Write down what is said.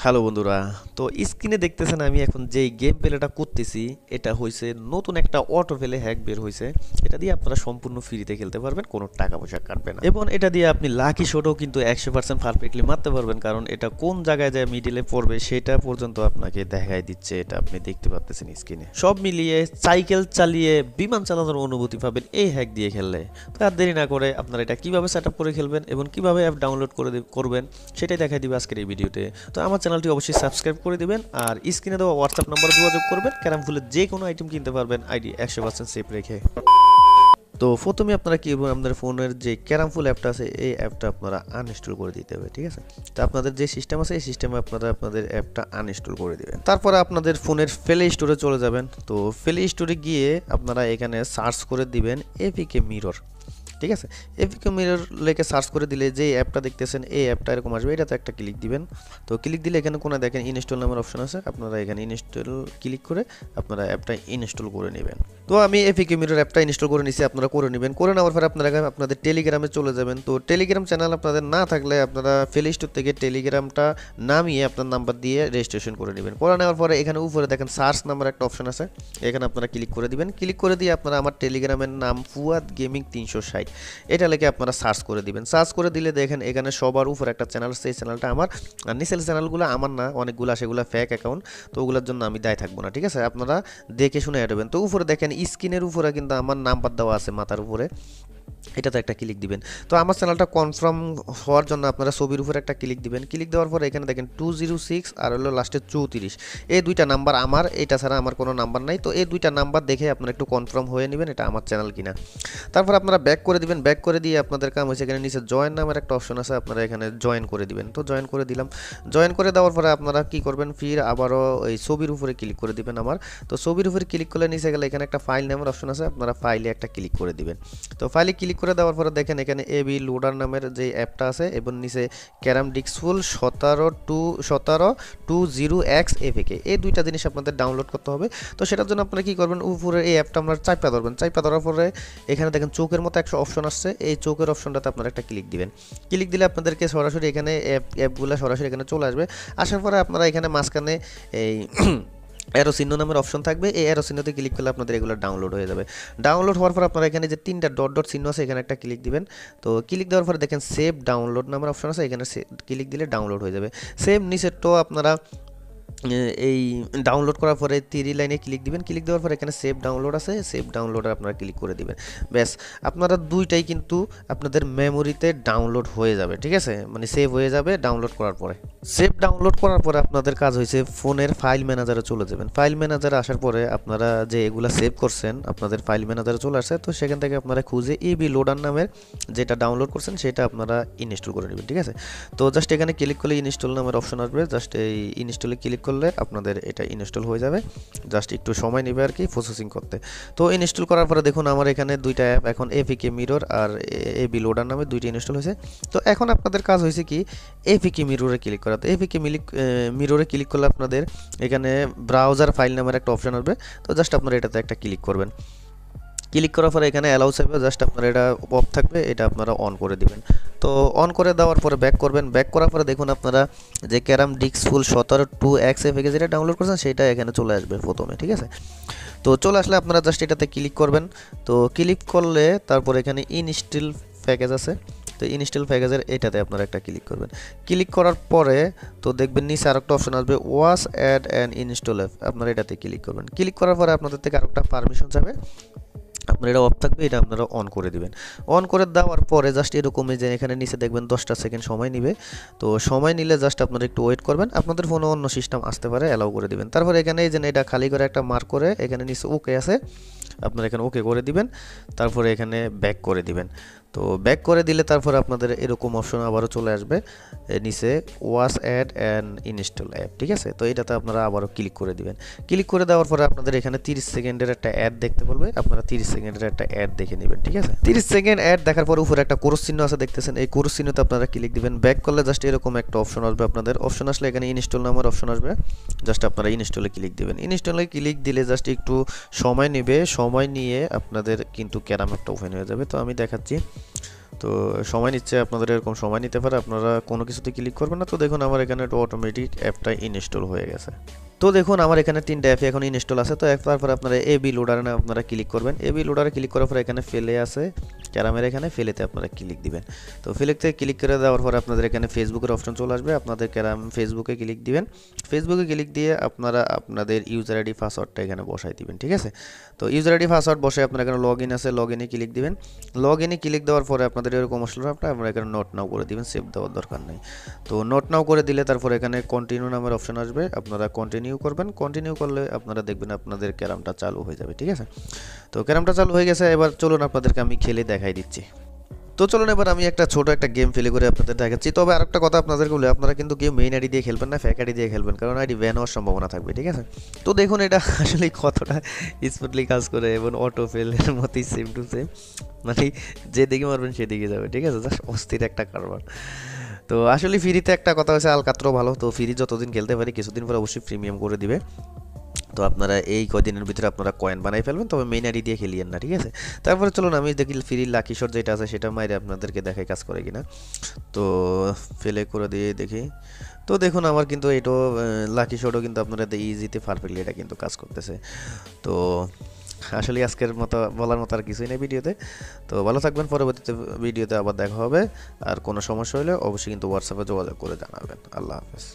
Hello বন্ধুরা, তো স্ক্রিনে দেখতেছেন আমি এখন যেই গেম প্লেটা করতেছি এটা হয়েছে নতুন একটা অটো প্লে হ্যাক বের হয়েছে। এটা দিয়ে আপনারা সম্পূর্ণ ফ্রিতে খেলতে পারবেন, কোনো টাকা পয়সা কাটবে না, এবং এটা দিয়ে আপনি লাকি শটও কিন্তু 100% পারফেক্টলি মারতে পারবেন, কারণ এটা কোন জায়গায় যায় মিডিলে পড়বে সেটা পর্যন্ত আপনাকে দেখাই দিচ্ছে। এটা আপনি দেখতে পাচ্ছেন স্ক্রিনে। সব মিলিয়ে সাইকেল চালিয়ে বিমান চালানোর অনুভূতি পাবেন এই হ্যাক দিয়ে খেললে। তো আর দেরি না করে আপনারা এটা কিভাবে সেট আপ করে খেলবেন এবং কিভাবে অ্যাপ ডাউনলোড করবেন সেটাই দেখাই দিবে আজকের এই ভিডিওতে। তো আমার চ্যানেলটি অবশ্যই সাবস্ক্রাইব করে দিবেন, আর স্ক্রিনে দেওয়া হোয়াটসঅ্যাপ নাম্বারে যোগাযোগ করবেন। ক্যারাম ফুলের যে কোনো আইটেম কিনতে পারবেন আইডি 100% সেফ রেখে। তো প্রথমে আপনারা কি করবেন, আপনাদের ফোনের যে ক্যারাম ফুল অ্যাপটা আছে এই অ্যাপটা আপনারা আনইনস্টল করে দিতে হবে, ঠিক আছে। তো আপনাদের যে সিস্টেম আছে এই সিস্টেমে আপনারা আপনাদের অ্যাপটা আনইনস্টল করে দিবেন। তারপরে আপনাদের ফোনের প্লে স্টোরে চলে যাবেন। তো প্লে স্টোরে গিয়ে আপনারা এখানে সার্চ করে দিবেন এপিকে মিরর, ঠিক আছে। এপিকে মিরর লেখে সার্চ করে দিলে যে অ্যাপটা দেখতেছেন এই অ্যাপটা এরকম আসবে, এটাতে একটা ক্লিক দিবেন। তো ক্লিক দিলে এখানে কোনো দেখেন ইনস্টল নামের অপশন আছে, আপনারা এখানে ইনস্টল ক্লিক করে আপনারা অ্যাপটা ইনস্টল করে নেবেন। তো আমি এপিকে মিরর অ্যাপটা ইনস্টল করে নিছি, আপনারা করে নেবেন। করে নেওয়ার পরে আপনারা আপনাদের টেলিগ্রামে চলে যাবেন। তো টেলিগ্রাম চ্যানেল আপনাদের না থাকলে আপনারা প্লে স্টোর থেকে টেলিগ্রামটা নামিয়ে আপনার নাম্বার দিয়ে রেজিস্ট্রেশন করে নেবেন। করে নেওয়ার পরে এখানে উপরে দেখেন সার্চ নাম্বার একটা অপশন আছে, এখানে আপনারা ক্লিক করে দিবেন। ক্লিক করে দিয়ে আপনারা আমার টেলিগ্রামের নাম ফুয়াদ গেমিং 360 এটা লিখে আপনারা সার্চ করে দিবেন। সার্চ করে দিলে দেখেন এখানে সবার উপর একটা চ্যানেল, সেই চ্যানেলটা আমার। আর নিচের চ্যানেলগুলো আমার না, অনেকগুলো সেগুলো ফেক অ্যাকাউন্ট, তো ওগুলোর জন্য আমি দায় থাকবো না, ঠিক আছে। আপনারা দেখে শুনে অ্যাড হবেন। তো উপরে দেখেন স্ক্রিনের উপরে কিন্তু আমার নাম্বার দেওয়া আছে মাথার উপরে, এটাতে একটা ক্লিক দিবেন। তো আমার চ্যানেলটা কনফার্ম হওয়ার জন্য আপনারা ছবির উপরে একটা ক্লিক দিবেন। ক্লিক দেওয়ার পরে এখানে দেখেন 206 আর হলো লাস্টে 34, এই দুইটা নাম্বার আমার, এটা ছাড়া আমার কোনো নাম্বার নাই। তো এই দুইটা নাম্বার দেখে আপনারা একটু কনফার্ম হয়ে নেবেন এটা আমার চ্যানেল কিনা। তারপর আপনারা ব্যাক করে দিবেন। ব্যাক করে দিয়ে আপনাদের কাম হয়েছে এখানে নিচে জয়েন নামের একটা অপশন আছে, আপনারা এখানে জয়েন করে দিবেন। তো জয়েন করে দিলাম। জয়েন করে দেওয়ার পরে আপনারা কি করবেন, ফির আবারও এই ছবির উপরে ক্লিক করে দিবেন আমার। তো ছবির উপরে ক্লিক করলে নিচে গেলে এখানে একটা ফাইল নামের অপশন আছে, আপনারা ফাইলে একটা ক্লিক করে দিবেন। তো ফাইলে ক্লিক করে দেওয়ার পরে দেখেন এখানে এবি লোডার নামের যে অ্যাপটা আছে এবং নিচে ক্যারাম ডিক্সফুল 1720x এপিকে, এই দুইটা জিনিস আপনাদের ডাউনলোড করতে হবে। তো সেটার জন্য আপনারা কি করবেন, উপরে এই অ্যাপটা আপনারা চাপা ধরবেন। চাপা ধরার পরে এখানে দেখেন চোখের মতো একটা অপশন আসছে, এই চোখের অপশনটাতে আপনারা একটা ক্লিক দিবেন। ক্লিক দিলে আপনাদেরকে সরাসরি এখানে অ্যাপগুলো সরাসরি এখানে চলে আসবে। আসার পরে আপনারা এখানে মাঝখানে এই অ্যারো চিহ্ন নামের অপশন থাকবে, এই অ্যারো চিহ্নতে ক্লিক করলে আপনাদের এগুলো ডাউনলোড হয়ে যাবে। ডাউনলোড হওয়ার পর আপনারা এখানে যে তিনটা ডট ডট চিহ্ন আছে এখানে একটা ক্লিক দিবেন। তো ক্লিক দেওয়ার পরে দেখেন সেভ ডাউনলোড নামের অপশন আছে, এখানে ক্লিক দিলে ডাউনলোড হয়ে যাবে। সেভ নিচের তো আপনারা এই ডাউনলোড করার পরে 3 লাইনে ক্লিক দিবেন। ক্লিক দেওয়ার পরে এখানে সেভ ডাউনলোড আছে, সেভ ডাউনলোডে আপনারা ক্লিক করে দিবেন। ব্যাস, আপনারা দুইটাই কিন্তু আপনাদের মেমোরিতে ডাউনলোড হয়ে যাবে, ঠিক আছে, মানে সেভ হয়ে যাবে ডাউনলোড করার পরে। সেভ ডাউনলোড করার পরে আপনাদের কাজ হয়েছে ফোনের ফাইল ম্যানেজারে চলে যাবেন। ফাইল ম্যানেজারে আসার পরে আপনারা যে এগুলা সেভ করছেন আপনাদের ফাইল ম্যানেজারে চলে আসছে। তো সেখান থেকে আপনারা খুঁজে এবি লোডার নামের যেটা ডাউনলোড করছেন সেটা আপনারা ইনস্টল করে নেবেন, ঠিক আছে। তো জাস্ট এখানে ক্লিক করলে ইনস্টল নামের অপশন আসবে, জাস্ট এই ইনস্টলে ক্লিক করলে আপনাদের এটা ইনস্টল হয়ে যাবে। জাস্ট একটু সময় নেবে আর কি প্রসেসিং করতে। তো ইনস্টল করার পরে দেখুন আমার এখানে দুইটা অ্যাপ এখন এপিকে মিরর আর এবি লোডার নামে দুইটা ইনস্টল হয়েছে। তো এখন আপনাদের কাজ হয়েছে কি, এপিকে মিররে ক্লিক করা। তো এপিকে মিররে ক্লিক করলে আপনাদের এখানে ব্রাউজার ফাইল নামের একটা অপশন আসবে। তো জাস্ট আপনারা এটাতে একটা ক্লিক করবেন। ক্লিক করার পরে এখানে অ্যালাউ চাইবে, জাস্ট আপনারা এটা অফ থাকবে, এটা আপনারা অন করে দিবেন। তো অন করে দেওয়ার পরে ব্যাক করবেন। ব্যাক করার পরে দেখুন আপনারা যে ক্যারাম ডিক্সফুল 1720x এপিকে যেটা ডাউনলোড করছেন সেটা এখানে চলে আসবে প্রথমে, ঠিক আছে। তো চলে আসলে আপনারা জাস্ট এটাতে ক্লিক করবেন। তো ক্লিক করলে তারপর এখানে ইনস্টল প্যাকেজ আছে, তো ইনস্টল প্যাকেজের এটাতে আপনারা একটা ক্লিক করবেন। ক্লিক করার পরে তো দেখবেন নিচে আরেকটা অপশন আসবে watch ad and install app, আপনারা এটাতে ক্লিক করবেন। ক্লিক করার পরে আপনাদের থেকে আরেকটা পারমিশন যাবে, আপনার এটা অফ থাকবে, এটা আপনারা অন করে দিবেন। অন করে দেওয়ার পরে জাস্ট এরকমই যে এখানে নিচে দেখবেন 10টা সেকেন্ড সময় নেবে। তো সময় নিলে জাস্ট আপনারা একটু ওয়েট করবেন, আপনাদের ফোনে অন্য সিস্টেম আসতে পারে, অ্যালাউ করে দিবেন। তারপর এখানে এই যে এটা খালি করে একটা মার্ক করে এখানে নিচে ওকে আছে, আপনারা এখানে ওকে করে দিবেন। তারপরে এখানে ব্যাক করে দিবেন। তো ব্যাক করে দিলে তারপরে আপনাদের এরকম অপশন আবারও চলে আসবে নিচে watch ad and install app, ঠিক আছে। তো এটাতে আপনারা আবারও ক্লিক করে দিবেন। ক্লিক করে দেওয়ার পরে আপনাদের এখানে 30 সেকেন্ডের একটা অ্যাড দেখতে বলবে, আপনারা 30 সেকেন্ডের একটা অ্যাড দেখে নেবেন, ঠিক আছে। 30 সেকেন্ড অ্যাড দেখার পর উপরে একটা ক্রস চিহ্ন আছে দেখতেছেন, এই ক্রস চিহ্নতে আপনারা ক্লিক দিবেন। ব্যাক করলে জাস্ট এরকম একটা অপশন আসবে, আপনাদের অপশন আসলে এখানে ইনস্টল নামের অপশন আসবে, জাস্ট আপনারা ইনস্টলে ক্লিক দিবেন। ইনস্টলে ক্লিক দিলে জাস্ট একটু সময় নেবে, সময় নিয়ে আপনাদের কিন্তু ক্যারাম একটা ওপেন হয়ে যাবে। তো আমি দেখাচ্ছি। তো সময় নিচ্ছে, আপনাদের এরকম সময় নিতে পারে, আপনারা কোনো কিছুতে ক্লিক করবেন না। তো দেখুন আমার এখানে অটোমেটিক অ্যাপটা ইনস্টল হয়ে গেছে। তো দেখুন আমার এখানে 3টা অ্যাপই এখন ইনস্টল আছে। তো তারপর আপনারা এবি লোডারে আপনারা ক্লিক করবেন। এবি লোডারে ক্লিক করার পর এখানে ফেলে আছে, ক্যারামের এখানে ফেলেতে আপনারা ক্লিক দিবেন। তো ফেলেতে ক্লিক করে দেওয়ার পর আপনাদের এখানে ফেসবুকের অপশন চলে আসবে, আপনাদের ক্যারাম ফেসবুকে ক্লিক দিবেন। ফেসবুকে ক্লিক দিয়ে আপনারা আপনাদের ইউজার আইডি পাসওয়ার্ডটা এখানে বসাই দিবেন, ঠিক আছে। তো ইউজার আইডি পাসওয়ার্ড বসে আপনার এখানে লগ ইন আছে, লগ ইনে ক্লিক দিবেন। লগ ইনে ক্লিক দেওয়ার পরে আপনাদের এরকম আসলে আপনারা এখানে নোট নাও করে দিবেন, সেভ দেওয়ার দরকার নেই। তো নোট নাও করে দিলে তারপর এখানে কন্টিনিউ নামের অপশন আসবে, আপনারা কন্টিনিউ করবেন। কন্টিনিউ করলে আপনারা দেখবেন আপনাদের ক্যারামটা চালু হয়ে যাবে, ঠিক আছে। তো ক্যারামটা চালু হয়ে গেছে, এবার চলুন আপনাদেরকে আমি খেলে দেখাই দিচ্ছি। তো চলুন এবার আমি একটা ছোট একটা গেম প্লে করে আপনাদের দেখাচ্ছি। তবে আরেকটা কথা আপনাদেরকে বলি, আপনারা কিন্তু গেম মেইন আইডি দিয়ে খেলবেন না, ফেক আইডি দিয়ে খেলবেন, কারণ আইডি ব্যান হওয়ার সম্ভাবনা থাকবে, ঠিক আছে। তো দেখুন এটা আসলে কতটা স্মুথলি কাজ করে এবং অটো ফেলের মতোই সেম টু সেম, মানে যেদিকে মারবেন সেদিকে যাবে, ঠিক আছে। জাস্ট অস্থির একটা কারবার। তো আসলে ফ্রিতে একটা কথা হচ্ছে আলকাত্র ভালো, তো ফ্রি যতদিন খেলতে পারি, কিছুদিন পর অবশ্যই প্রিমিয়াম করে দিবে। তো আপনারা এই কয়দিনের ভিতরে আপনারা কয়েন বানাই ফেলবেন, তবে মেইন আইডি দিয়ে খেলিয়েন না, ঠিক আছে। তারপরে চলুন আমি দেখি ফ্রি লাকি শট যেটা আছে সেটা মাইরে আপনাদেরকে দেখাই কাজ করে কিনা। তো ফেলে করে দিয়ে দেখি। তো দেখুন আমার কিন্তু এটাও লাকি শটও কিন্তু আপনারা ইজিতে পারফেক্টলি এটা কিন্তু কাজ করতেছে। তো আসলে আজকের মতো বলার মতো আর কিছুই নেই ভিডিওতে। তো ভালো থাকবেন, পরবর্তীতে ভিডিওতে আবার দেখা হবে। আর কোনো সমস্যা হলে অবশ্যই কিন্তু হোয়াটসঅ্যাপে যোগাযোগ করে জানাবেন। আল্লাহ হাফেজ।